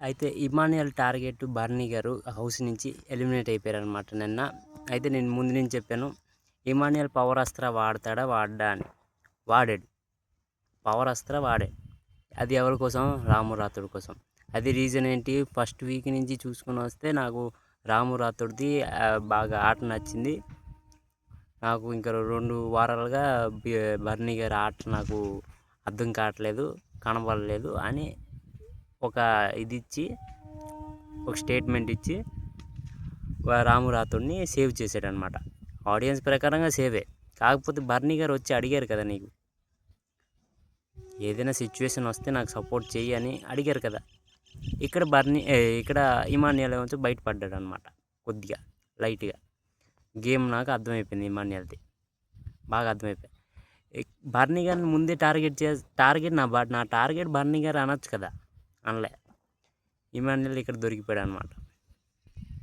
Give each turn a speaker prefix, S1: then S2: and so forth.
S1: అయితే ఇమాన్యుయల్ టార్గెట్ బర్నీ గారు హౌస్ నుంచి ఎలిమినేట్ అయిపోయారనమాట నిన్న. అయితే నేను ముందు నుంచి చెప్పాను ఇమాన్యుయల్ పవర్ అస్త్ర వాడతాడా వాడ్డా అని. వాడాడు, పవర్ అస్త్ర వాడాడు. అది ఎవరి కోసం? రాము రాథోడ్ కోసం. అది రీజన్ ఏంటి? ఫస్ట్ వీక్ నుంచి చూసుకొని వస్తే నాకు రాము రాథోడ్ది బాగా ఆట నచ్చింది. నాకు ఇంకా 2 వారాలుగా బర్నీ గారి ఆట నాకు అర్థం కావట్లేదు, కనబడలేదు అని ఒక ఇది ఇచ్చి, ఒక స్టేట్మెంట్ ఇచ్చి రాము రాథోడ్ని సేవ్ చేశాడనమాట. ఆడియన్స్ ప్రకారంగా సేవే. కాకపోతే బర్నీ గారు వచ్చి అడిగారు కదా, నీకు ఏదైనా సిచ్యువేషన్ వస్తే నాకు సపోర్ట్ చెయ్యి అని అడిగారు కదా. ఇక్కడ ఇమాన్యుయల్ వచ్చి బయటపడ్డాడు అనమాట. కొద్దిగా లైట్గా గేమ్ నాకు అర్థమైపోయింది, ఇమాన్యుయల్ది బాగా అర్థమైపోయింది. బర్నీ గారిని ముందే నా టార్గెట్ బర్నీ గారు అనొచ్చు కదా, అనలే. ఇమాన్యుయల్ ఇక్కడ దొరికిపోయాడు అనమాట.